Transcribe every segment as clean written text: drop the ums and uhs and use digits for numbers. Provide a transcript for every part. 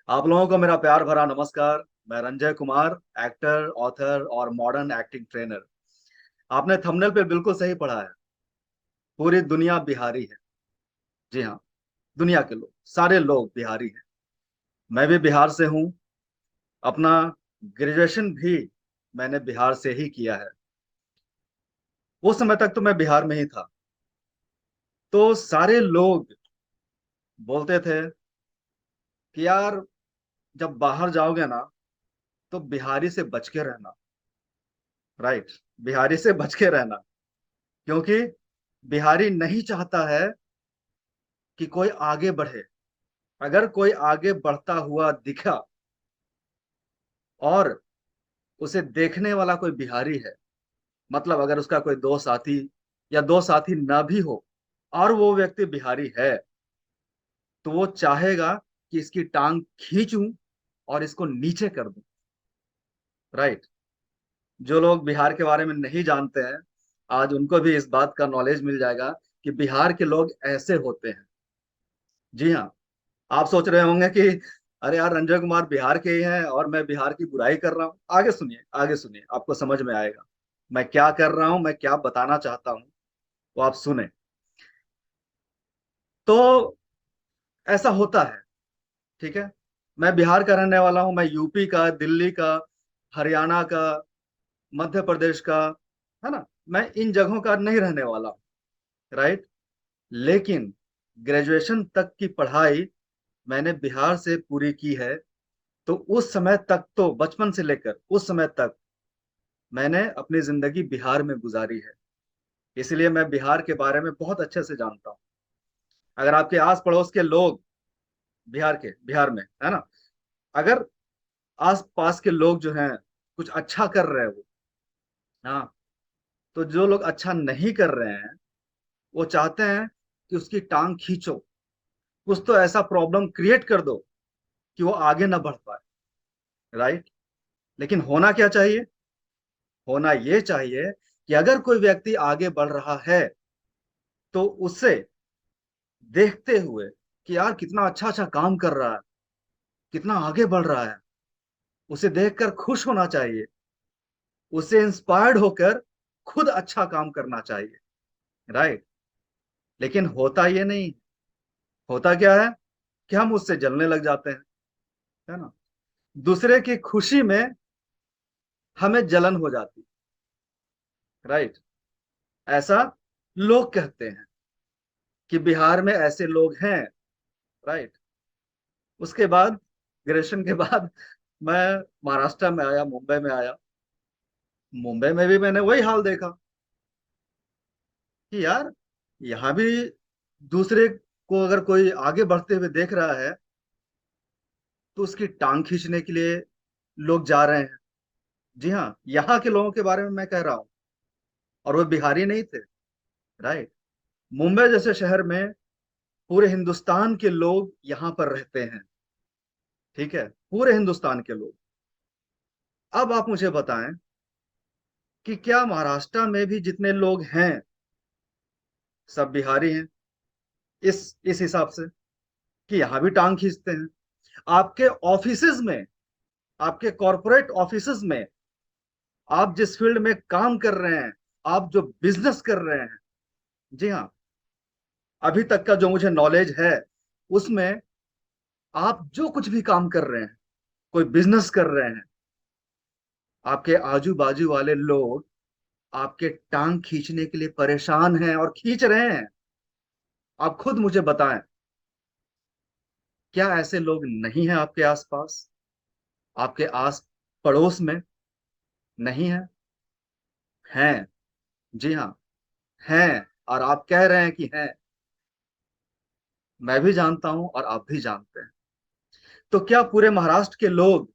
आप लोगों को मेरा प्यार भरा नमस्कार। मैं रंजय कुमार, एक्टर, ऑथर और मॉडर्न एक्टिंग ट्रेनर। आपने थंबनेल पे बिल्कुल सही पढ़ा है। पूरी दुनिया बिहारी है। जी हाँ, दुनिया के लोग, सारे लोग बिहारी हैं। मैं भी बिहार से हूँ। अपना ग्रेजुएशन भी मैंने बिहार से ही किया है। उस समय तक तो मैं बिहार में ही था। तो सारे लोग बोलते थे कि यार, जब बाहर जाओगे ना तो बिहारी से बच के रहना। राइट, बिहारी से बच के रहना, क्योंकि बिहारी नहीं चाहता है कि कोई आगे बढ़े। अगर कोई आगे बढ़ता हुआ दिखा और उसे देखने वाला कोई बिहारी है, मतलब अगर उसका कोई दो साथी या दो साथी ना भी हो और वो व्यक्ति बिहारी है, तो वो चाहेगा कि इसकी टांग खींचूं और इसको नीचे कर दूं। राइट। जो लोग बिहार के बारे में नहीं जानते हैं, आज उनको भी इस बात का नॉलेज मिल जाएगा कि बिहार के लोग ऐसे होते हैं। जी हाँ। आप सोच रहे होंगे कि अरे यार, रंजय कुमार बिहार के ही हैं और मैं बिहार की बुराई कर रहा हूँ। आगे सुनिए, आगे सुनिए, आपको समझ में आएगा मैं क्या कर रहा हूँ, मैं क्या बताना चाहता हूँ। वो आप सुने। तो ऐसा होता है। ठीक है। मैं बिहार का रहने वाला हूँ, मैं यूपी का, दिल्ली का, हरियाणा का, मध्य प्रदेश का, है ना, मैं इन जगहों का नहीं रहने वाला हूँ। राइट। लेकिन ग्रेजुएशन तक की पढ़ाई मैंने बिहार से पूरी की है। तो उस समय तक, तो बचपन से लेकर उस समय तक मैंने अपनी जिंदगी बिहार में गुजारी है। इसलिए मैं बिहार के बारे में बहुत अच्छे से जानता हूँ। अगर आपके आस पड़ोस के लोग बिहार में, है ना, अगर आस पास के लोग जो हैं कुछ अच्छा कर रहे हो, हाँ, तो जो लोग अच्छा नहीं कर रहे हैं वो चाहते हैं कि उसकी टांग खींचो। कुछ तो ऐसा प्रॉब्लम क्रिएट कर दो कि वो आगे ना बढ़ पाए। राइट। लेकिन होना क्या चाहिए? होना ये चाहिए कि अगर कोई व्यक्ति आगे बढ़ रहा है तो उसे देखते हुए कि यार कितना अच्छा अच्छा काम कर रहा है, कितना आगे बढ़ रहा है, उसे देखकर खुश होना चाहिए। उसे इंस्पायर्ड होकर खुद अच्छा काम करना चाहिए। राइट। लेकिन होता ये नहीं। होता क्या है कि हम उससे जलने लग जाते हैं, है ना। दूसरे की खुशी में हमें जलन हो जाती। राइट। ऐसा लोग कहते हैं कि बिहार में ऐसे लोग हैं। राइट। उसके बाद, ग्रेजुएशन के बाद, मैं महाराष्ट्र में आया, मुंबई में आया। मुंबई में भी मैंने वही हाल देखा कि यार, यहाँ भी दूसरे को अगर कोई आगे बढ़ते हुए देख रहा है तो उसकी टांग खींचने के लिए लोग जा रहे हैं। जी हाँ, यहाँ के लोगों के बारे में मैं कह रहा हूँ। और वो बिहारी नहीं थे। राइट। मुंबई जैसे शहर में पूरे हिंदुस्तान के लोग यहाँ पर रहते हैं। ठीक है, पूरे हिंदुस्तान के लोग। अब आप मुझे बताएं कि क्या महाराष्ट्र में भी जितने लोग हैं सब बिहारी हैं, इस हिसाब से, कि यहाँ भी टांग खींचते हैं? आपके ऑफिसेज में, आपके कॉरपोरेट ऑफिसेज में, आप जिस फील्ड में काम कर रहे हैं, आप जो बिजनेस कर रहे हैं, जी हाँ, अभी तक का जो मुझे नॉलेज है उसमें, आप जो कुछ भी काम कर रहे हैं, कोई बिजनेस कर रहे हैं, आपके आजू बाजू वाले लोग आपके टांग खींचने के लिए परेशान हैं और खींच रहे हैं। आप खुद मुझे बताएं, क्या ऐसे लोग नहीं हैं आपके आसपास, आपके आस पड़ोस में? नहीं है? हैं। जी हाँ, हैं। और आप कह रहे हैं कि हैं। मैं भी जानता हूं और आप भी जानते हैं। तो क्या पूरे महाराष्ट्र के लोग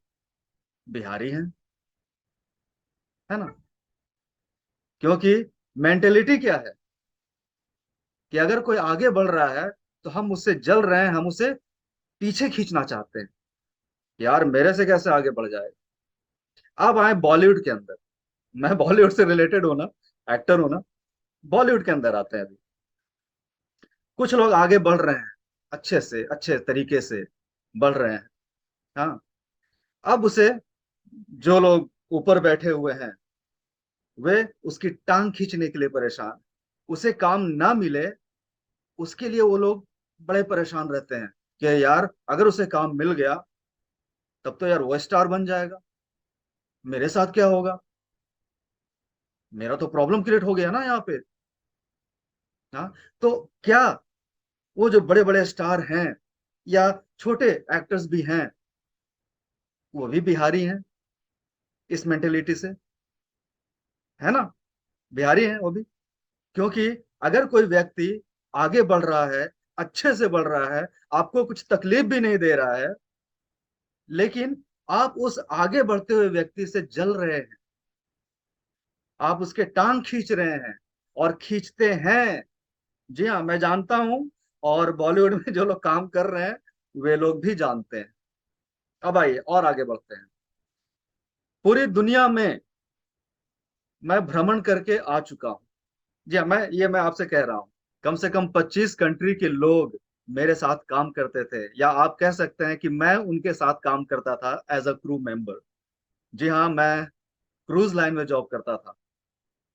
बिहारी हैं? है ना। क्योंकि मेंटेलिटी क्या है कि अगर कोई आगे बढ़ रहा है तो हम उससे जल रहे हैं, हम उसे पीछे खींचना चाहते हैं। यार, मेरे से कैसे आगे बढ़ जाए? अब आए बॉलीवुड के अंदर। मैं बॉलीवुड से रिलेटेड हूं ना, एक्टर हूं ना। बॉलीवुड के अंदर आते हैं अभी। कुछ लोग आगे बढ़ रहे हैं, अच्छे से अच्छे तरीके से बढ़ रहे हैं। हाँ, अब उसे जो लोग ऊपर बैठे हुए हैं वे उसकी टांग खींचने के लिए परेशान, उसे काम ना मिले उसके लिए वो लोग बड़े परेशान रहते हैं कि यार अगर उसे काम मिल गया तब तो यार वो स्टार बन जाएगा, मेरे साथ क्या होगा, मेरा तो प्रॉब्लम क्रिएट हो गया ना यहाँ पे। हाँ, तो क्या वो जो बड़े बड़े स्टार हैं या छोटे एक्टर्स भी हैं वो भी बिहारी हैं इस मेंटेलिटी से, है ना, बिहारी हैं वो भी। क्योंकि अगर कोई व्यक्ति आगे बढ़ रहा है, अच्छे से बढ़ रहा है, आपको कुछ तकलीफ भी नहीं दे रहा है, लेकिन आप उस आगे बढ़ते हुए व्यक्ति से जल रहे हैं, आप उसके टांग खींच रहे हैं और खींचते हैं। जी हाँ, मैं जानता हूं, और बॉलीवुड में जो लोग काम कर रहे हैं वे लोग भी जानते हैं। अब आइए और आगे बढ़ते हैं। पूरी दुनिया में मैं भ्रमण करके आ चुका हूं। जी हाँ, मैं आपसे कह रहा हूं, कम से कम 25 कंट्री के लोग मेरे साथ काम करते थे, या आप कह सकते हैं कि मैं उनके साथ काम करता था एज अ क्रू मेंबर। जी हाँ, मैं क्रूज लाइन में जॉब करता था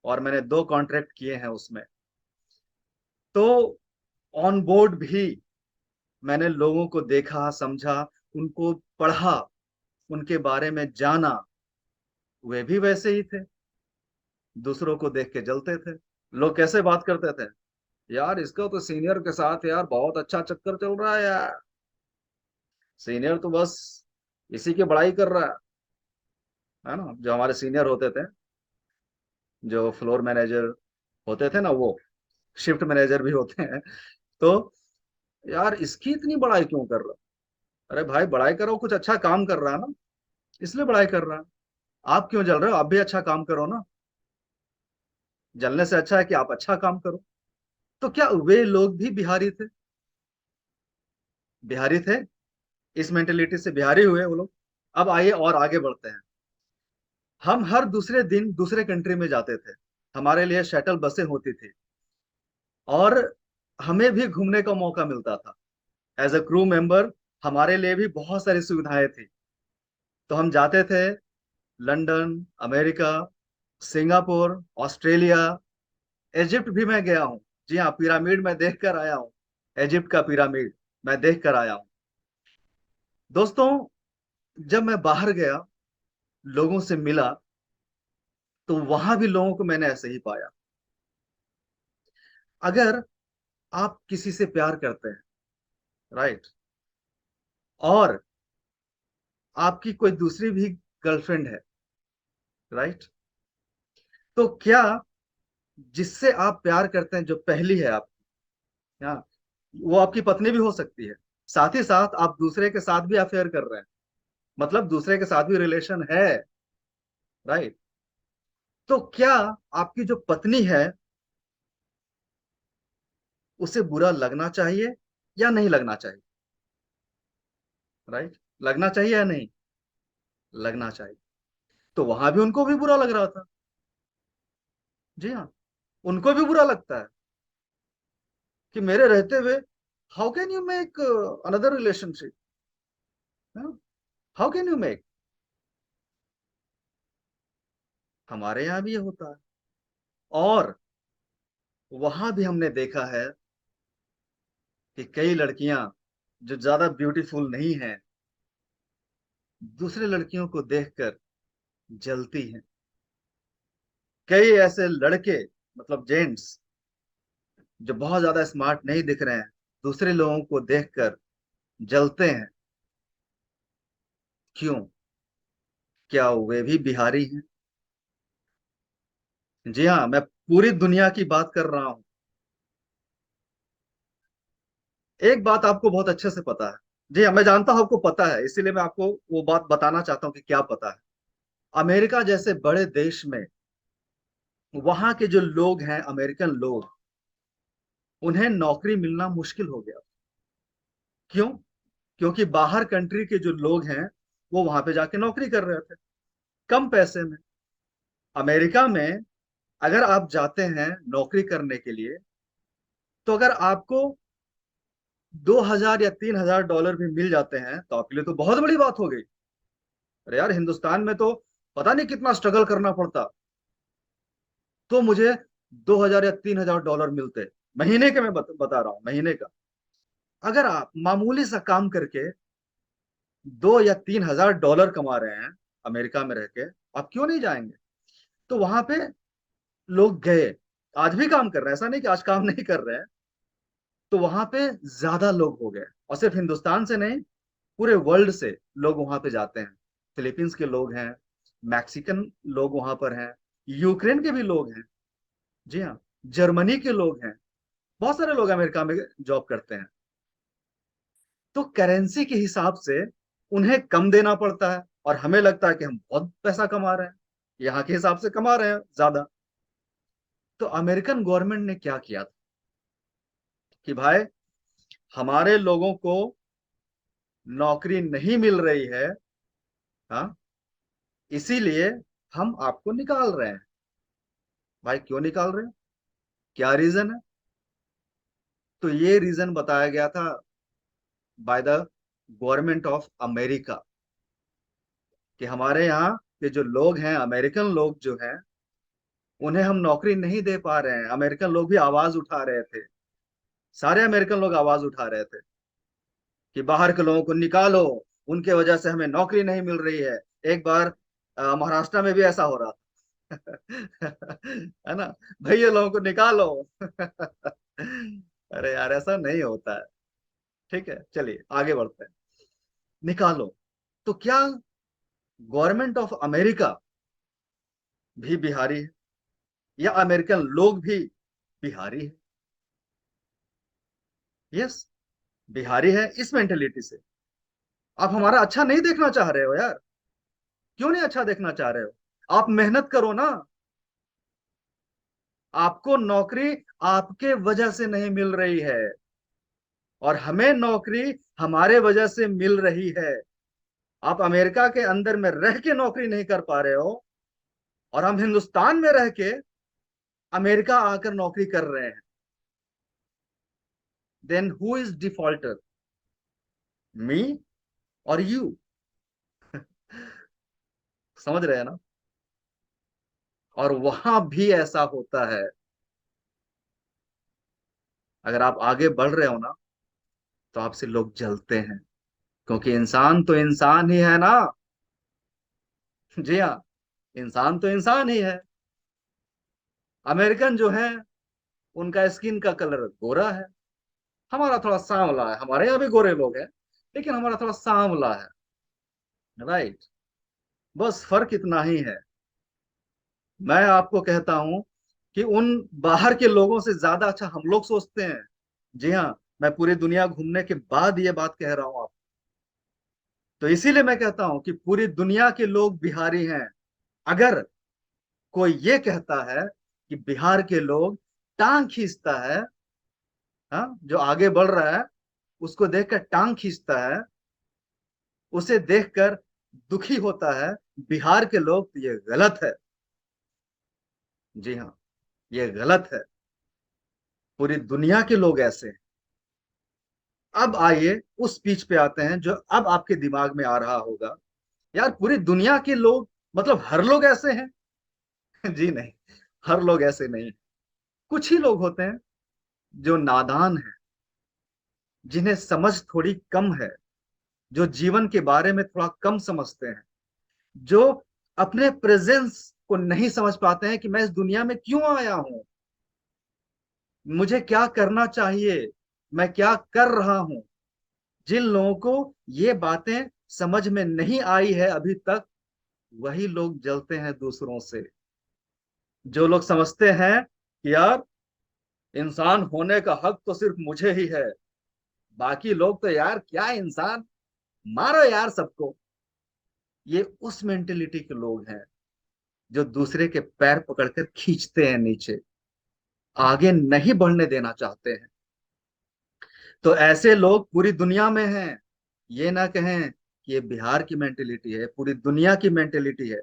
और मैंने 2 कॉन्ट्रैक्ट किए हैं उसमें। तो ऑन बोर्ड भी मैंने लोगों को देखा, समझा, उनको पढ़ा, उनके बारे में जाना। वे भी वैसे ही थे, दूसरों को देख के जलते थे। लोग कैसे बात करते थे, यार इसका तो सीनियर के साथ यार बहुत अच्छा चक्कर चल रहा है यार, सीनियर तो बस इसी की बड़ाई कर रहा है ना। जो हमारे सीनियर होते थे, जो फ्लोर मैनेजर होते थे ना, वो शिफ्ट मैनेजर भी होते हैं, तो यार इसकी इतनी बड़ाई क्यों कर रहा। अरे भाई बड़ाई करो, कुछ अच्छा काम कर रहा है ना, इसलिए बड़ाई कर रहा है। आप क्यों जल रहे हो, आप भी अच्छा काम करो ना, जलने से अच्छा है कि आप अच्छा काम करो। तो क्या वे लोग भी बिहारी थे, बिहारी थे, इस मेंटेलिटी से बिहारी हुए वो लोग। अब आइए और आगे बढ़ते हैं। हम हर दूसरे दिन दूसरे कंट्री में जाते थे, हमारे लिए शटल बसें होती थी और हमें भी घूमने का मौका मिलता था एज अ क्रू मेंबर। हमारे लिए भी बहुत सारी सुविधाएं थी, तो हम जाते थे London, America, Singapore, Australia, Egypt भी मैं गया हूँ। जी हाँ, पिरामिड मैं देख कर आया हूँ, इजिप्ट का पिरामिड मैं देख कर आया हूँ। दोस्तों, जब मैं बाहर गया, लोगों से मिला, तो वहां भी लोगों को मैंने ऐसे ही पाया। अगर आप किसी से प्यार करते हैं, राइट, और आपकी कोई दूसरी भी गर्लफ्रेंड है, राइट, तो क्या जिससे आप प्यार करते हैं, जो पहली है आप, हाँ, वो आपकी पत्नी भी हो सकती है, साथ ही साथ आप दूसरे के साथ भी अफेयर कर रहे हैं, मतलब दूसरे के साथ भी रिलेशन है, राइट। तो क्या आपकी जो पत्नी है उसे बुरा लगना चाहिए या नहीं लगना चाहिए, राइट, लगना चाहिए या नहीं लगना चाहिए। तो वहां भी उनको भी बुरा लग रहा था। जी हाँ, उनको भी बुरा लगता है कि मेरे रहते हुए how can you make another relationship, how can you make. हमारे यहाँ भी ये होता है। और वहां भी हमने देखा है कि कई लड़कियां जो ज्यादा ब्यूटीफुल नहीं हैं, दूसरे लड़कियों को देखकर जलती हैं। कई ऐसे लड़के, मतलब जेंट्स, जो बहुत ज्यादा स्मार्ट नहीं दिख रहे हैं, दूसरे लोगों को देखकर जलते हैं। क्यों, क्या वे भी बिहारी हैं? जी हाँ, मैं पूरी दुनिया की बात कर रहा हूं। एक बात आपको बहुत अच्छे से पता है। जी हाँ, मैं जानता हूं आपको पता है, इसीलिए मैं आपको वो बात बताना चाहता हूं कि क्या पता है। अमेरिका जैसे बड़े देश में वहां के जो लोग हैं, अमेरिकन लोग, उन्हें नौकरी मिलना मुश्किल हो गया। क्यों? क्योंकि बाहर कंट्री के जो लोग हैं वो वहां पे जाके नौकरी कर रहे थे कम पैसे में। अमेरिका में अगर आप जाते हैं नौकरी करने के लिए, तो अगर आपको 2,000 या $3,000 भी मिल जाते हैं तो आपके लिए तो बहुत बड़ी बात हो गई। अरे यार, हिंदुस्तान में तो पता नहीं कितना स्ट्रगल करना पड़ता, तो मुझे 2,000 या $3,000 मिलते महीने के। मैं बता रहा हूँ महीने का। अगर आप मामूली सा काम करके 2 या 3 हजार डॉलर कमा रहे हैं अमेरिका में रह के, आप क्यों नहीं जाएंगे? तो वहां पे लोग गए, आज भी काम कर रहे हैं, ऐसा नहीं कि आज काम नहीं कर रहे हैं। तो वहां पे ज्यादा लोग हो गए, और सिर्फ हिंदुस्तान से नहीं, पूरे वर्ल्ड से लोग वहां पे जाते हैं। फिलीपींस के लोग हैं, मैक्सिकन लोग वहां पर हैं, यूक्रेन के भी लोग हैं, जी हाँ, जर्मनी के लोग हैं, बहुत सारे लोग अमेरिका में जॉब करते हैं। तो करेंसी के हिसाब से उन्हें कम देना पड़ता है, और हमें लगता है कि हम बहुत पैसा कमा रहे हैं, यहाँ के हिसाब से कमा रहे हैं ज्यादा। तो अमेरिकन गवर्नमेंट ने क्या किया था कि भाई, हमारे लोगों को नौकरी नहीं मिल रही है, हाँ, इसीलिए हम आपको निकाल रहे हैं। भाई क्यों निकाल रहे हैं, क्या रीजन है? तो ये रीजन बताया गया था by the government of America, कि हमारे यहाँ के जो लोग हैं, अमेरिकन लोग जो हैं, उन्हें हम नौकरी नहीं दे पा रहे हैं। अमेरिकन लोग भी आवाज उठा रहे थे, सारे अमेरिकन लोग आवाज उठा रहे थे कि बाहर के लोगों को निकालो, उनके वजह से हमें नौकरी नहीं मिल रही है। एक बार महाराष्ट्र में भी ऐसा हो रहा था है ना, भैया लोगों को निकालो अरे यार, ऐसा नहीं होता है। ठीक है, चलिए आगे बढ़ते हैं। निकालो, तो क्या गवर्नमेंट ऑफ अमेरिका भी बिहारी है, या अमेरिकन लोग भी बिहारी है? यस, बिहारी है इस मेंटेलिटी से। आप हमारा अच्छा नहीं देखना चाह रहे हो यार? क्यों नहीं अच्छा देखना चाह रहे हो? आप मेहनत करो ना। आपको नौकरी आपके वजह से नहीं मिल रही है, और हमें नौकरी हमारे वजह से मिल रही है। आप अमेरिका के अंदर में रह के नौकरी नहीं कर पा रहे हो, और हम हिंदुस्तान में रह के अमेरिका आकर नौकरी कर रहे हैं। देन हु इज डिफॉल्टर, मी और यू? समझ रहे हैं ना? और वहां भी ऐसा होता है। अगर आप आगे बढ़ रहे हो ना, तो आपसे लोग जलते हैं, क्योंकि इंसान तो इंसान ही है ना। जी हाँ, इंसान तो इंसान ही है। अमेरिकन जो है, उनका स्किन का कलर गोरा है, हमारा थोड़ा सांवला है। हमारे यहाँ भी गोरे लोग हैं, लेकिन हमारा थोड़ा सांवला है, राइट? बस फर्क इतना ही है। मैं आपको कहता हूं कि उन बाहर के लोगों से ज्यादा अच्छा हम लोग सोचते हैं। जी हाँ, मैं पूरी दुनिया घूमने के बाद ये बात कह रहा हूं आप। तो इसीलिए मैं कहता हूं कि पूरी दुनिया के लोग बिहारी हैं। अगर कोई ये कहता है कि बिहार के लोग टांग खींचता है, हाँ, जो आगे बढ़ रहा है उसको देखकर टांग खींचता है, उसे देखकर दुखी होता है बिहार के लोग, तो ये गलत है। जी हाँ, ये गलत है। पूरी दुनिया के लोग ऐसे हैं। अब आइए उस पीच पे आते हैं जो अब आपके दिमाग में आ रहा होगा, यार पूरी दुनिया के लोग मतलब हर लोग ऐसे हैं? जी नहीं, हर लोग ऐसे नहीं। कुछ ही लोग होते हैं जो नादान हैं, जिन्हें समझ थोड़ी कम है, जो जीवन के बारे में थोड़ा कम समझते हैं, जो अपने प्रेजेंस को नहीं समझ पाते हैं कि मैं इस दुनिया में क्यों आया हूं, मुझे क्या करना चाहिए, मैं क्या कर रहा हूं। जिन लोगों को ये बातें समझ में नहीं आई है अभी तक, वही लोग जलते हैं दूसरों से। जो लोग समझते हैं कि यार, इंसान होने का हक तो सिर्फ मुझे ही है, बाकी लोग तो यार क्या इंसान, मारो यार सबको। ये उस मेंटेलिटी के लोग हैं जो दूसरे के पैर पकड़कर खींचते हैं नीचे, आगे नहीं बढ़ने देना चाहते हैं। तो ऐसे लोग पूरी दुनिया में हैं। ये ना कहें कि ये बिहार की मेंटेलिटी है, पूरी दुनिया की मेंटेलिटी है।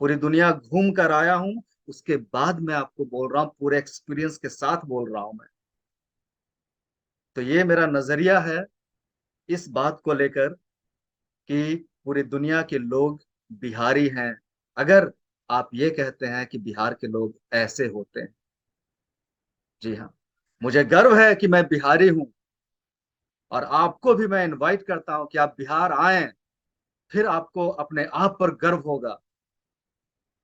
पूरी दुनिया घूम कर आया हूं, उसके बाद मैं आपको बोल रहा हूं, पूरे एक्सपीरियंस के साथ बोल रहा हूं मैं। तो ये मेरा नजरिया है इस बात को लेकर कि पूरी दुनिया के लोग बिहारी हैं। अगर आप ये कहते हैं कि बिहार के लोग ऐसे होते हैं, जी हाँ, मुझे गर्व है कि मैं बिहारी हूं। और आपको भी मैं इनवाइट करता हूं कि आप बिहार आएं। फिर आपको अपने आप पर गर्व होगा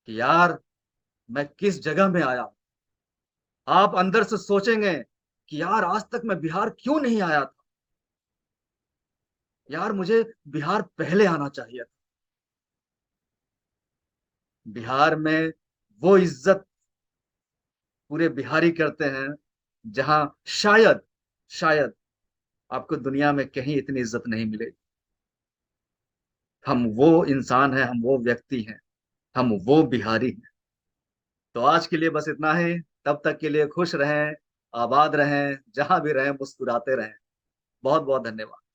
कि यार मैं किस जगह में आया हूं। आप अंदर से सोचेंगे कि यार आज तक मैं बिहार क्यों नहीं आया था, यार मुझे बिहार पहले आना चाहिए था। बिहार में वो इज्जत पूरे बिहारी करते हैं जहां शायद शायद आपको दुनिया में कहीं इतनी इज्जत नहीं मिलेगी। हम वो इंसान हैं, हम वो व्यक्ति हैं, हम वो बिहारी हैं। तो आज के लिए बस इतना ही। तब तक के लिए खुश रहें, आबाद रहें, जहां भी रहें मुस्कुराते रहें। बहुत बहुत धन्यवाद।